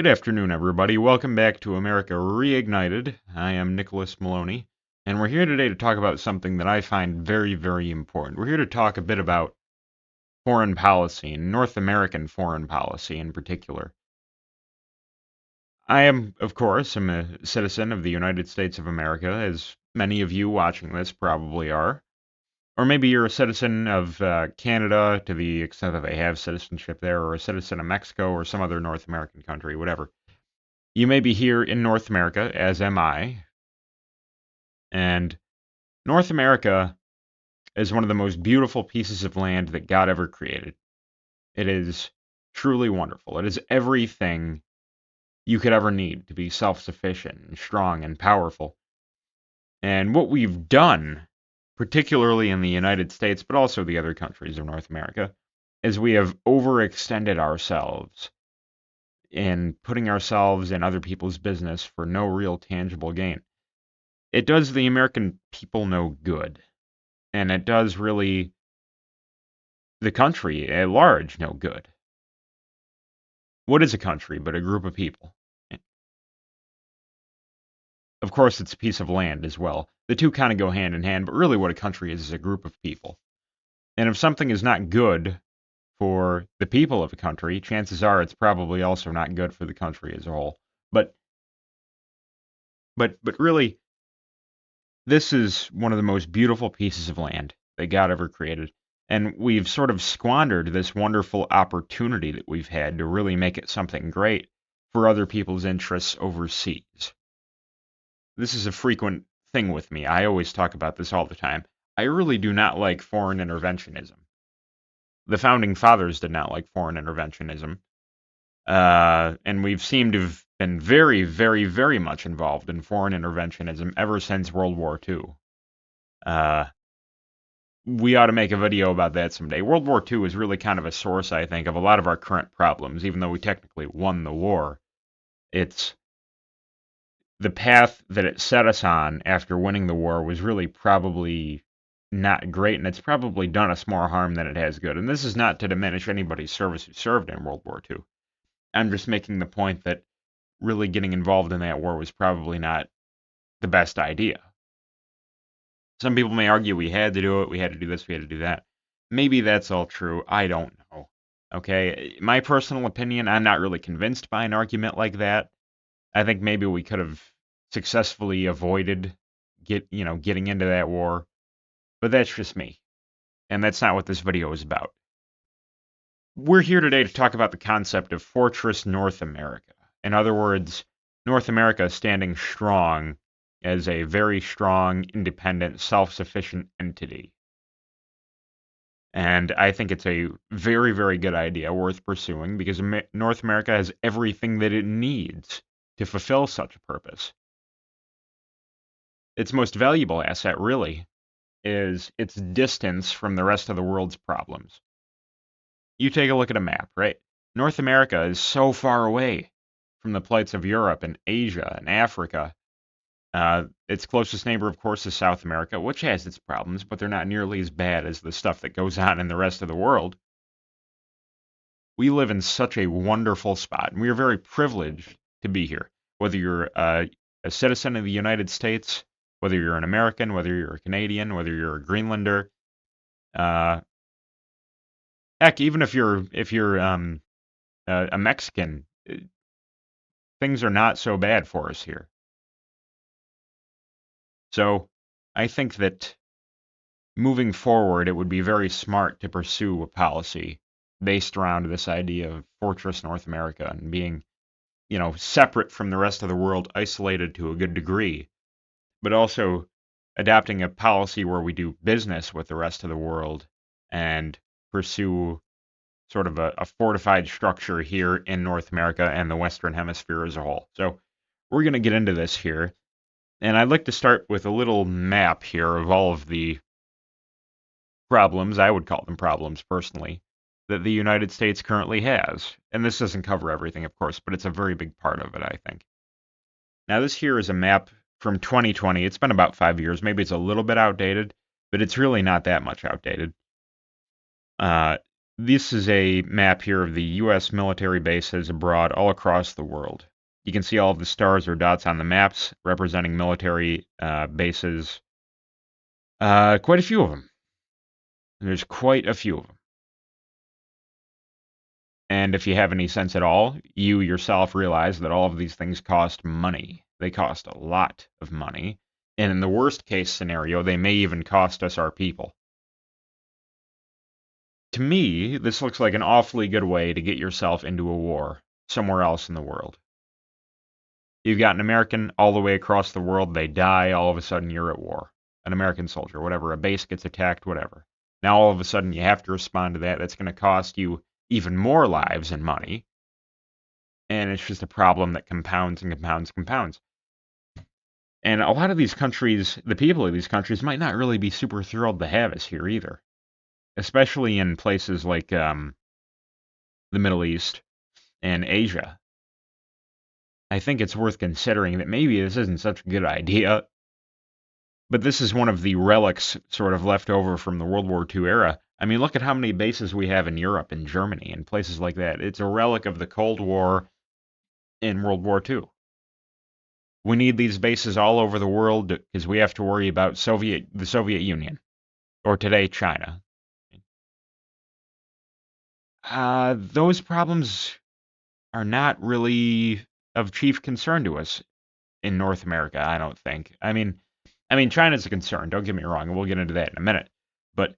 Good afternoon, everybody. Welcome back to America Reignited. I am Nicholas Maloney, and we're here today to talk about something that I find very, very important. We're here to talk a bit about foreign policy, and North American foreign policy in particular. I am, of course, I'm a citizen of the United States of America, as many of you watching this probably are. Or maybe you're a citizen of Canada to the extent that they have citizenship there, or a citizen of Mexico or some other North American country, whatever. You may be here in North America, as am I, and North America is one of the most beautiful pieces of land that God ever created. It is truly wonderful. It is everything you could ever need to be self-sufficient and strong and powerful. And what we've done, particularly in the United States, but also the other countries of North America, is we have overextended ourselves in putting ourselves in other people's business for no real tangible gain. It does the American people no good, and it does really the country at large no good. What is a country but a group of people? Of course, it's a piece of land as well. The two kind of go hand in hand, but really what a country is a group of people. And if something is not good for the people of a country, chances are it's probably also not good for the country as a whole. But really, this is one of the most beautiful pieces of land that God ever created. And we've sort of squandered this wonderful opportunity that we've had to really make it something great for other people's interests overseas. This is a frequent thing with me. I always talk about this all the time. I really do not like foreign interventionism. The founding fathers did not like foreign interventionism. And we've seemed to have been very, very, very much involved in foreign interventionism ever since World War II. We ought to make a video about that someday. World War II is really kind of a source, I think, of a lot of our current problems, even though we technically won the war. It's the path that it set us on after winning the war was really probably not great, and it's probably done us more harm than it has good. And this is not to diminish anybody's service who served in World War II. I'm just making the point that really getting involved in that war was probably not the best idea. Some people may argue we had to do it, we had to do this, we had to do that. Maybe that's all true. I don't know. Okay, my personal opinion, I'm not really convinced by an argument like that. I think maybe we could have successfully avoided getting into that war, but that's just me. And that's not what this video is about. We're here today to talk about the concept of Fortress North America. In other words, North America standing strong as a very strong, independent, self-sufficient entity. And I think it's a very, very good idea, worth pursuing, because North America has everything that it needs to fulfill such a purpose. Its most valuable asset, really, is its distance from the rest of the world's problems. You take a look at a map, right? North America is so far away from the plights of Europe and Asia and Africa. Its closest neighbor, of course, is South America, which has its problems, but they're not nearly as bad as the stuff that goes on in the rest of the world. We live in such a wonderful spot, and we are very privileged to be here. Whether you're a citizen of the United States, whether you're an American, whether you're a Canadian, whether you're a Greenlander, heck, even if you're a Mexican, things are not so bad for us here. So I think that moving forward, it would be very smart to pursue a policy based around this idea of Fortress North America and being, separate from the rest of the world, isolated to a good degree, but also adapting a policy where we do business with the rest of the world and pursue sort of a fortified structure here in North America and the Western Hemisphere as a whole. So we're going to get into this here. And I'd like to start with a little map here of all of the problems, I would call them problems personally, that the United States currently has. And this doesn't cover everything, of course, but it's a very big part of it, I think. Now, this here is a map from 2020. It's been about 5 years. Maybe it's a little bit outdated, but it's really not that much outdated. This is a map here of the U.S. military bases abroad all across the world. You can see all of the stars or dots on the maps representing military bases. Quite a few of them. There's quite a few of them. And if you have any sense at all, you yourself realize that all of these things cost money. They cost a lot of money. And in the worst case scenario, they may even cost us our people. To me, this looks like an awfully good way to get yourself into a war somewhere else in the world. You've got an American all the way across the world, they die, all of a sudden you're at war. An American soldier, whatever, a base gets attacked, whatever. Now all of a sudden you have to respond to that. That's going to cost you even more lives and money. And it's just a problem that compounds and compounds and compounds. And a lot of these countries, the people of these countries, might not really be super thrilled to have us here either, especially in places like the Middle East and Asia. I think it's worth considering that maybe this isn't such a good idea, but this is one of the relics sort of left over from the World War II era. I mean, look at how many bases we have in Europe and Germany and places like that. It's a relic of the Cold War and World War II. We need these bases all over the world because we have to worry about the Soviet Union, or today China. Those problems are not really of chief concern to us in North America, I don't think. I mean, China's a concern. Don't get me wrong, and we'll get into that in a minute. But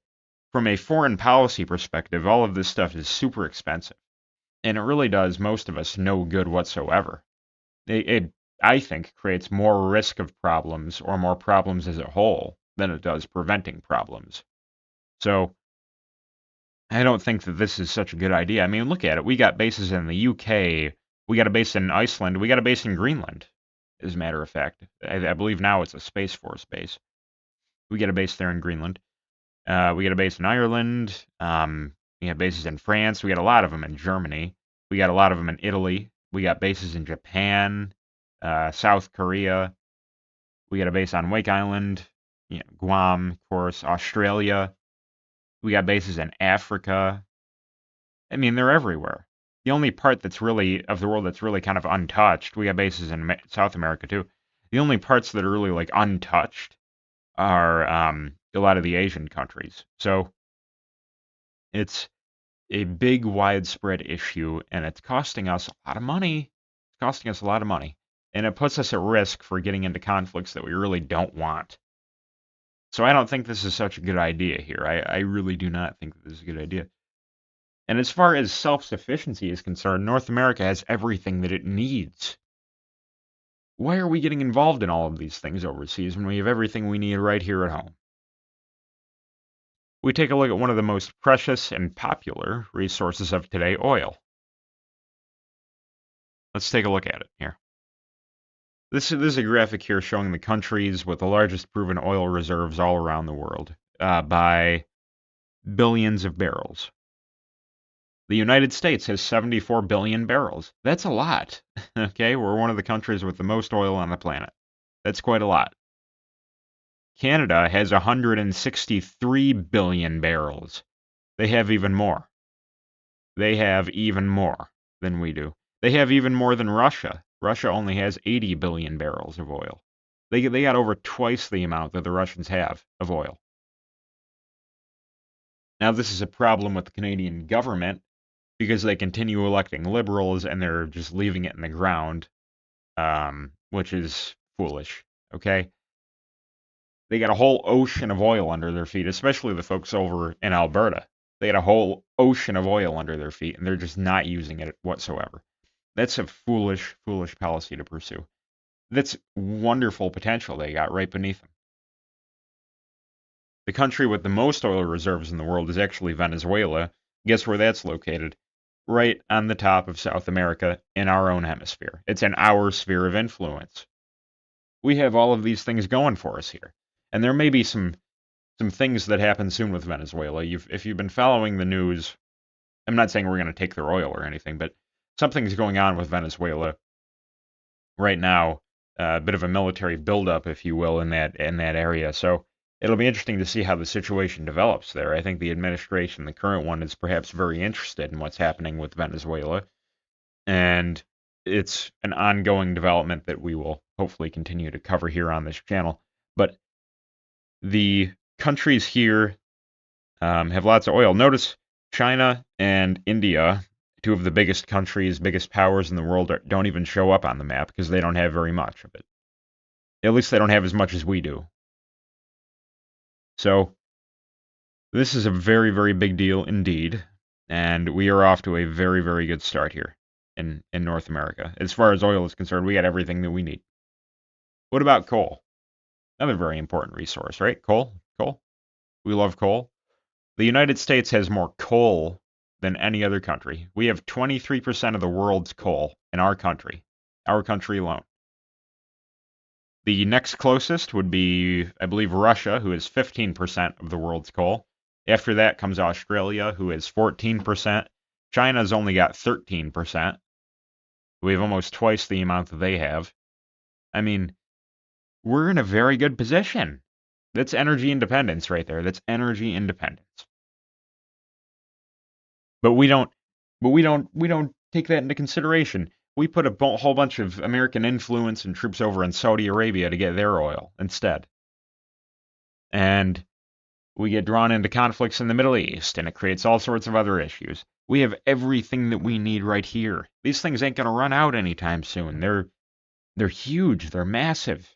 from a foreign policy perspective, all of this stuff is super expensive, and it really does most of us no good whatsoever. It I think, creates more risk of problems or more problems as a whole than it does preventing problems. So I don't think that this is such a good idea. I mean, look at it. We got bases in the UK. We got a base in Iceland. We got a base in Greenland, as a matter of fact. I believe now it's a Space Force base. We got a base there in Greenland. We got a base in Ireland. We have bases in France. We got a lot of them in Germany. We got a lot of them in Italy. We got bases in Japan, South Korea. We got a base on Wake Island, Guam, of course, Australia. We got bases in Africa. I mean, they're everywhere. The only part that's really of the world that's really kind of untouched, we got bases in South America too. The only parts that are really like untouched are a lot of the Asian countries. So it's a big, widespread issue, and it's costing us a lot of money. It's costing us a lot of money, and it puts us at risk for getting into conflicts that we really don't want. So I don't think this is such a good idea here. I really do not think that this is a good idea. And as far as self-sufficiency is concerned, North America has everything that it needs. Why are we getting involved in all of these things overseas when we have everything we need right here at home? We take a look at one of the most precious and popular resources of today, oil. Let's take a look at it here. This is a graphic here showing the countries with the largest proven oil reserves all around the world by billions of barrels. The United States has 74 billion barrels. That's a lot. Okay, we're one of the countries with the most oil on the planet. That's quite a lot. Canada has 163 billion barrels. They have even more. They have even more than we do. They have even more than Russia. Russia only has 80 billion barrels of oil. They got over twice the amount that the Russians have of oil. Now, this is a problem with the Canadian government because they continue electing liberals and they're just leaving it in the ground, which is foolish, okay? They got a whole ocean of oil under their feet, especially the folks over in Alberta. They got a whole ocean of oil under their feet, and they're just not using it whatsoever. That's a foolish, foolish policy to pursue. That's wonderful potential they got right beneath them. The country with the most oil reserves in the world is actually Venezuela. Guess where that's located? Right on the top of South America in our own hemisphere. It's in our sphere of influence. We have all of these things going for us here. And there may be some things that happen soon with Venezuela. If you've been following the news, I'm not saying we're going to take their oil or anything, but something's going on with Venezuela right now. A bit of a military buildup, if you will, in that area. So it'll be interesting to see how the situation develops there. I think the administration, the current one, is perhaps very interested in what's happening with Venezuela, and it's an ongoing development that we will hopefully continue to cover here on this channel. But the countries here have lots of oil. Notice China and India, two of the biggest countries, biggest powers in the world, don't even show up on the map because they don't have very much of it. At least they don't have as much as we do. So this is a very, very big deal indeed, and we are off to a very, very good start here in North America. As far as oil is concerned, we got everything that we need. What about coal? Another very important resource, right? Coal? Coal? We love coal. The United States has more coal than any other country. We have 23% of the world's coal in our country alone. The next closest would be, I believe, Russia, who has 15% of the world's coal. After that comes Australia, who has 14%. China's only got 13%. We have almost twice the amount that they have. I mean, we're in a very good position. That's energy independence right there. That's energy independence. But we don't take that into consideration. We put a whole bunch of American influence and troops over in Saudi Arabia to get their oil instead. And we get drawn into conflicts in the Middle East, and it creates all sorts of other issues. We have everything that we need right here. These things ain't going to run out anytime soon. They're huge. They're massive.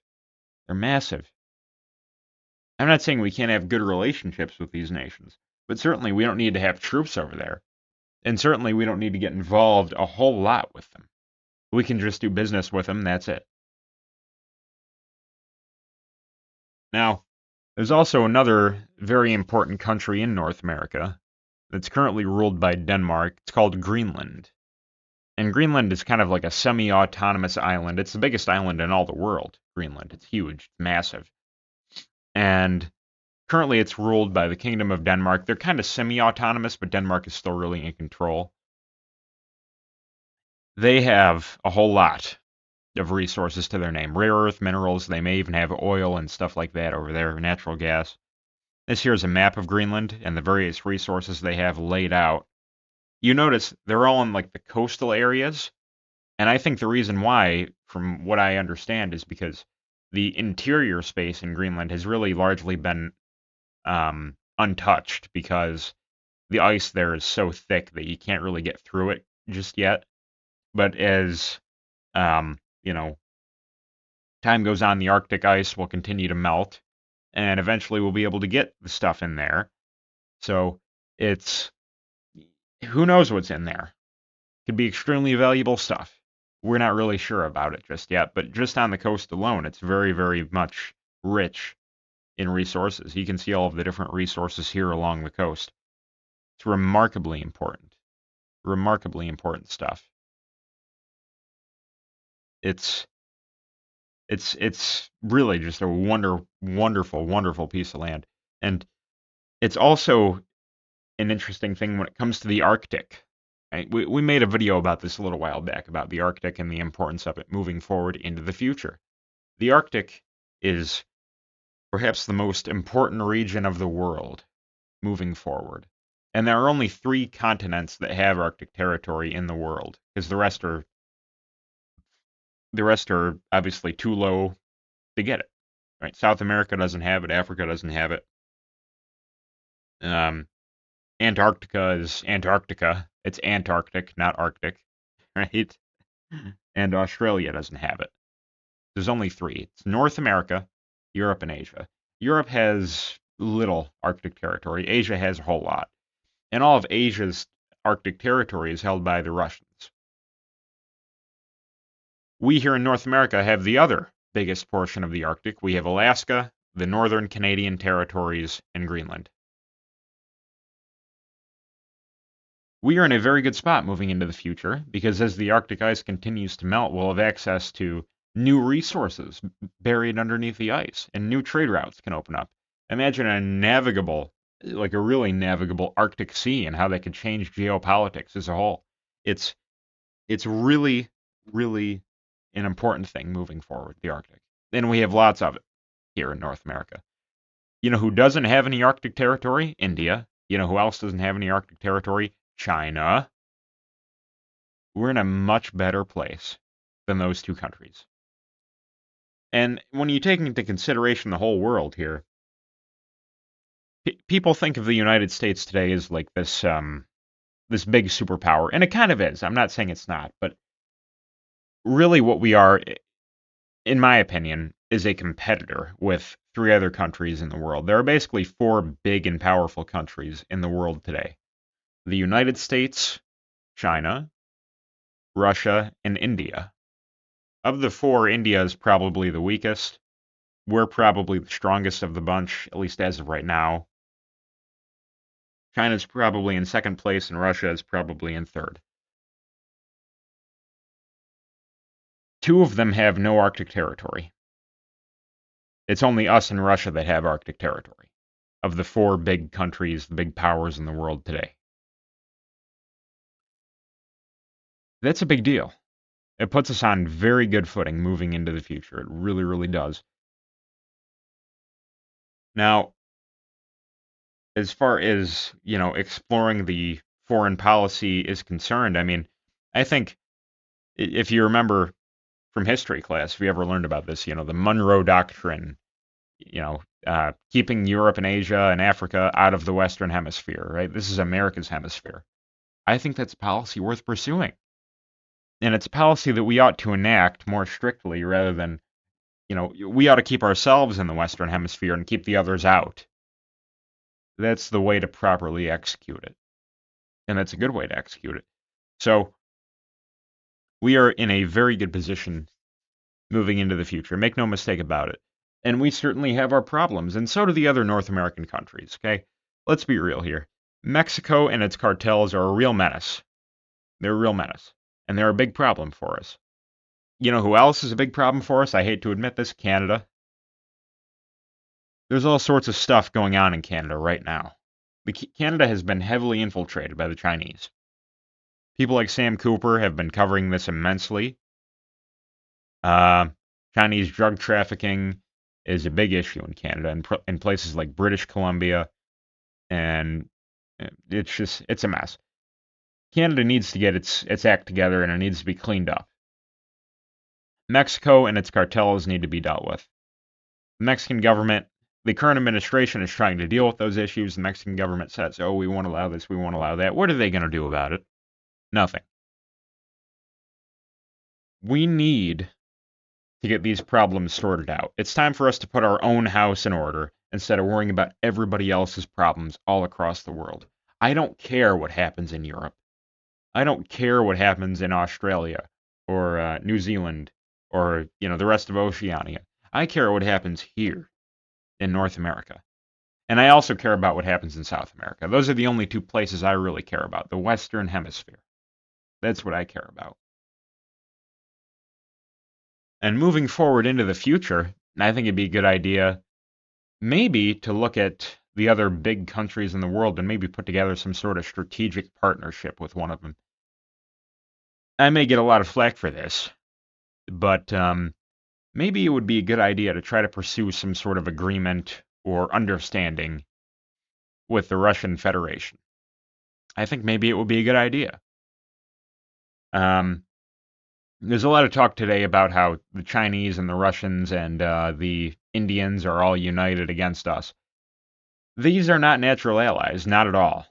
They're massive. I'm not saying we can't have good relationships with these nations, but certainly we don't need to have troops over there. And certainly we don't need to get involved a whole lot with them. We can just do business with them, that's it. Now, there's also another very important country in North America that's currently ruled by Denmark. It's called Greenland. And Greenland is kind of like a semi-autonomous island. It's the biggest island in all the world, Greenland. It's huge, it's massive. And currently it's ruled by the Kingdom of Denmark. They're kind of semi-autonomous, but Denmark is still really in control. They have a whole lot of resources to their name. Rare earth minerals, they may even have oil and stuff like that over there, natural gas. This here is a map of Greenland and the various resources they have laid out. You notice they're all in like the coastal areas, and I think the reason why, from what I understand, is because the interior space in Greenland has really largely been untouched because the ice there is so thick that you can't really get through it just yet. But as you know, time goes on, the Arctic ice will continue to melt, and eventually we'll be able to get the stuff in there. So it's, who knows what's in there? Could be extremely valuable stuff. We're not really sure about it just yet, but just on the coast alone, it's very, very much rich in resources. You can see all of the different resources here along the coast. It's remarkably important. Remarkably important stuff. It's really just a wonderful piece of land. And it's also an interesting thing when it comes to the Arctic. Right? We made a video about this a little while back about the Arctic and the importance of it moving forward into the future. The Arctic is perhaps the most important region of the world moving forward. And there are only 3 continents that have Arctic territory in the world, because the rest are obviously too low to get it. Right? South America doesn't have it. Africa doesn't have it. Antarctica is Antarctica. It's Antarctic, not Arctic, right? And Australia doesn't have it. There's only 3. It's North America, Europe, and Asia. Europe has little Arctic territory. Asia has a whole lot. And all of Asia's Arctic territory is held by the Russians. We here in North America have the other biggest portion of the Arctic. We have Alaska, the northern Canadian territories, and Greenland. We are in a very good spot moving into the future because as the Arctic ice continues to melt, we'll have access to new resources buried underneath the ice, and new trade routes can open up. Imagine a navigable, like a really navigable Arctic Sea and how that could change geopolitics as a whole. It's really, really an important thing moving forward, the Arctic. And we have lots of it here in North America. You know who doesn't have any Arctic territory? India. You know who else doesn't have any Arctic territory? China. We're in a much better place than those two countries. And when you take into consideration the whole world here, people think of the United States today as like this big superpower, and it kind of is. I'm not saying it's not, but really what we are, in my opinion, is a competitor with three other countries in the world. There are basically four big and powerful countries in the world today: the United States, China, Russia, and India. Of the four, India is probably the weakest. We're probably the strongest of the bunch, at least as of right now. China's probably in second place, and Russia is probably in third. Two of them have no Arctic territory. It's only us and Russia that have Arctic territory, of the four big countries, the big powers in the world today. That's a big deal. It puts us on very good footing moving into the future. It really, really does. Now, as far as, exploring the foreign policy is concerned, I mean, I think if you remember from history class, if you ever learned about this, the Monroe Doctrine, keeping Europe and Asia and Africa out of the Western Hemisphere, right? This is America's hemisphere. I think that's a policy worth pursuing. And it's a policy that we ought to enact more strictly rather than, we ought to keep ourselves in the Western Hemisphere and keep the others out. That's the way to properly execute it. And that's a good way to execute it. So we are in a very good position moving into the future. Make no mistake about it. And we certainly have our problems, and so do the other North American countries, okay? Let's be real here. Mexico and its cartels are a real menace. They're a real menace. And they're a big problem for us. You know who else is a big problem for us? I hate to admit this, Canada. There's all sorts of stuff going on in Canada right now. Canada has been heavily infiltrated by the Chinese. People like Sam Cooper have been covering this immensely. Chinese drug trafficking is a big issue in Canada, in places like British Columbia, and it's a mess. Canada needs to get its act together, and it needs to be cleaned up. Mexico and its cartels need to be dealt with. The Mexican government, the current administration is trying to deal with those issues. The Mexican government says, oh, we won't allow this, we won't allow that. What are they going to do about it? Nothing. We need to get these problems sorted out. It's time for us to put our own house in order instead of worrying about everybody else's problems all across the world. I don't care what happens in Europe. I don't care what happens in Australia or New Zealand or, the rest of Oceania. I care what happens here in North America. And I also care about what happens in South America. Those are the only two places I really care about, the Western Hemisphere. That's what I care about. And moving forward into the future, I think it'd be a good idea maybe to look at the other big countries in the world and maybe put together some sort of strategic partnership with one of them. I may get a lot of flack for this, but maybe it would be a good idea to try to pursue some sort of agreement or understanding with the Russian Federation. I think maybe it would be a good idea. There's a lot of talk today about how the Chinese and the Russians and the Indians are all united against us. These are not natural allies, not at all.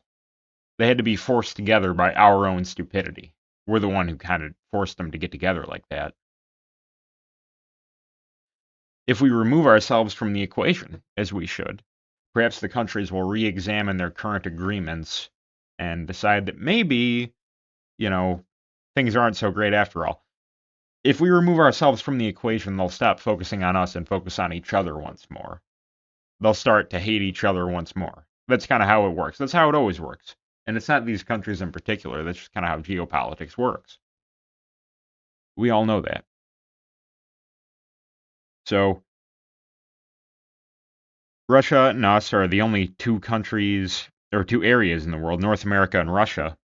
They had to be forced together by our own stupidity. We're the one who kind of forced them to get together like that. If we remove ourselves from the equation, as we should, perhaps the countries will re-examine their current agreements and decide that maybe, things aren't so great after all. If we remove ourselves from the equation, they'll stop focusing on us and focus on each other once more. They'll start to hate each other once more. That's kind of how it works. That's how it always works. And it's not these countries in particular. That's just kind of how geopolitics works. We all know that. So, Russia and us are the only two countries, or two areas in the world, North America and Russia,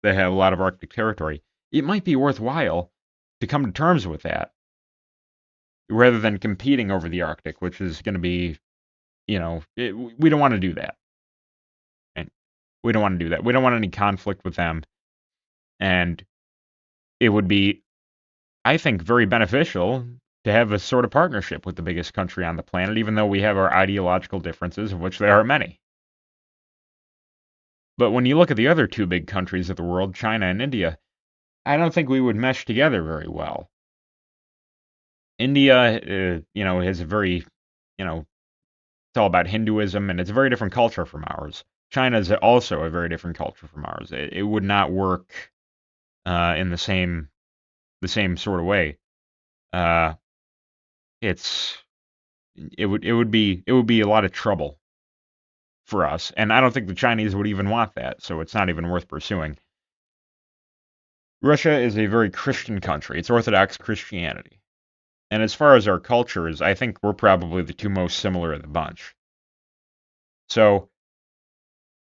that have a lot of Arctic territory. It might be worthwhile to come to terms with that rather than competing over the Arctic, which is going to be we don't want to do that. And we don't want to do that. We don't want any conflict with them. And it would be, I think, very beneficial to have a sort of partnership with the biggest country on the planet, even though we have our ideological differences, of which there are many. But when you look at the other two big countries of the world, China and India, I don't think we would mesh together very well. India, has a very, it's all about Hinduism, and it's a very different culture from ours. China is also a very different culture from ours. It would not work in the same sort of way. Uh, it's it would be a lot of trouble for us, and I don't think the Chinese would even want that. So it's not even worth pursuing. Russia is a very Christian country. It's Orthodox Christianity. And as far as our cultures, I think we're probably the two most similar of the bunch. So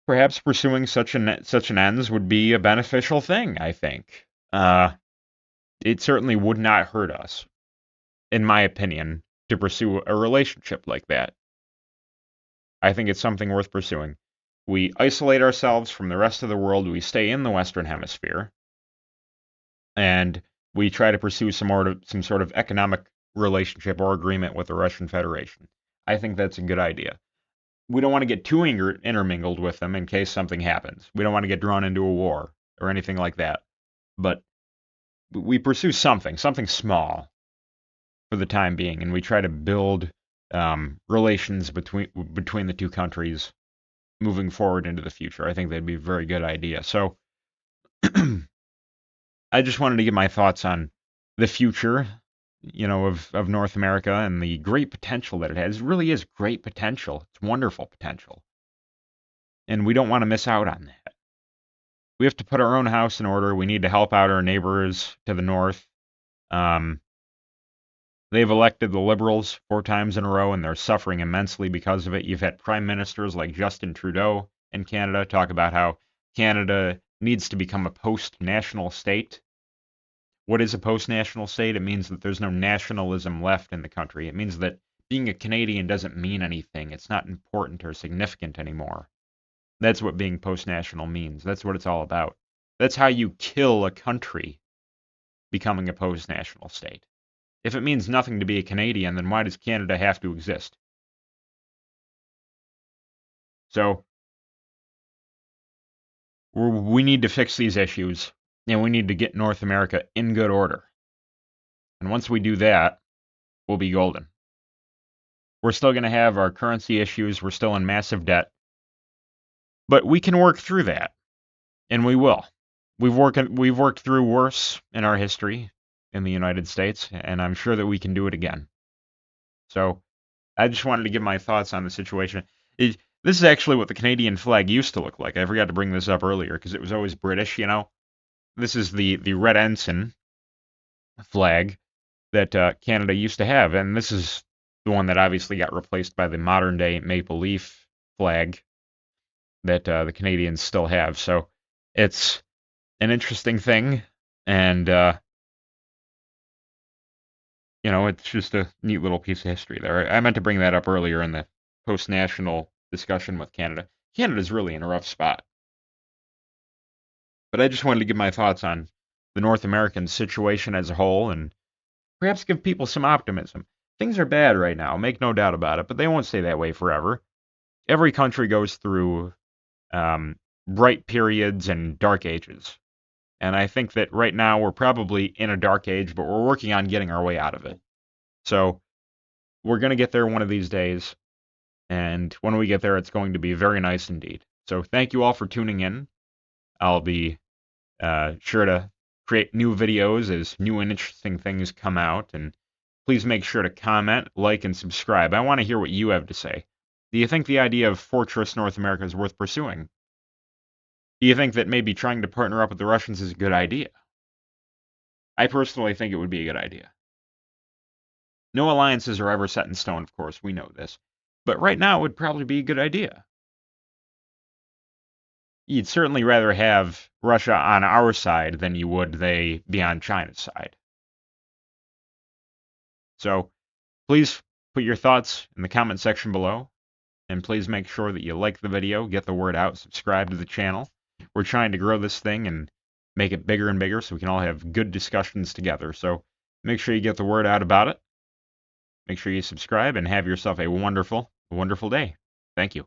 perhaps pursuing such an ends would be a beneficial thing, I think. It certainly would not hurt us, in my opinion, to pursue a relationship like that. I think it's something worth pursuing. We isolate ourselves from the rest of the world, we stay in the Western Hemisphere, and we try to pursue some sort of economic relationship or agreement with the Russian Federation. I think that's a good idea. We don't want to get too intermingled with them in case something happens. We don't want to get drawn into a war or anything like that. But we pursue something small for the time being, and we try to build relations between the two countries moving forward into the future. I think that'd be a very good idea. So I just wanted to give my thoughts on the future, of North America and the great potential that it has. It really is great potential. It's wonderful potential. And we don't want to miss out on that. We have to put our own house in order. We need to help out our neighbors to the north. Um, they've elected the Liberals 4 times in a row, and they're suffering immensely because of it. You've had prime ministers like Justin Trudeau in Canada talk about how Canada needs to become a post-national state. What is a post-national state? It means that there's no nationalism left in the country. It means that being a Canadian doesn't mean anything. It's not important or significant anymore. That's what being post-national means. That's what it's all about. That's how you kill a country, becoming a post-national state. If it means nothing to be a Canadian, then why does Canada have to exist? So we need to fix these issues, and we need to get North America in good order. And once we do that, we'll be golden. We're still going to have our currency issues. We're still in massive debt. But we can work through that, and we will. We've worked through worse in our history in the United States, and I'm sure that we can do it again. So I just wanted to give my thoughts on the situation. This is actually what the Canadian flag used to look like. I forgot to bring this up earlier because it was always British. This is the red ensign flag that Canada used to have, and this is the one that obviously got replaced by the modern day maple leaf flag that the Canadians still have. So it's an interesting thing, and it's just a neat little piece of history there. I meant to bring that up earlier in the post-national discussion with Canada. Canada's really in a rough spot. But I just wanted to give my thoughts on the North American situation as a whole and perhaps give people some optimism. Things are bad right now, make no doubt about it, but they won't stay that way forever. Every country goes through bright periods and dark ages. And I think that right now we're probably in a dark age, but we're working on getting our way out of it. So we're going to get there one of these days. And when we get there, it's going to be very nice indeed. So thank you all for tuning in. I'll be sure to create new videos as new and interesting things come out. And please make sure to comment, like, and subscribe. I want to hear what you have to say. Do you think the idea of Fortress North America is worth pursuing? Do you think that maybe trying to partner up with the Russians is a good idea? I personally think it would be a good idea. No alliances are ever set in stone, of course, we know this. But right now it would probably be a good idea. You'd certainly rather have Russia on our side than you would they be on China's side. So please put your thoughts in the comment section below. And please make sure that you like the video, get the word out, subscribe to the channel. We're trying to grow this thing and make it bigger and bigger so we can all have good discussions together. So make sure you get the word out about it. Make sure you subscribe and have yourself a wonderful, wonderful day. Thank you.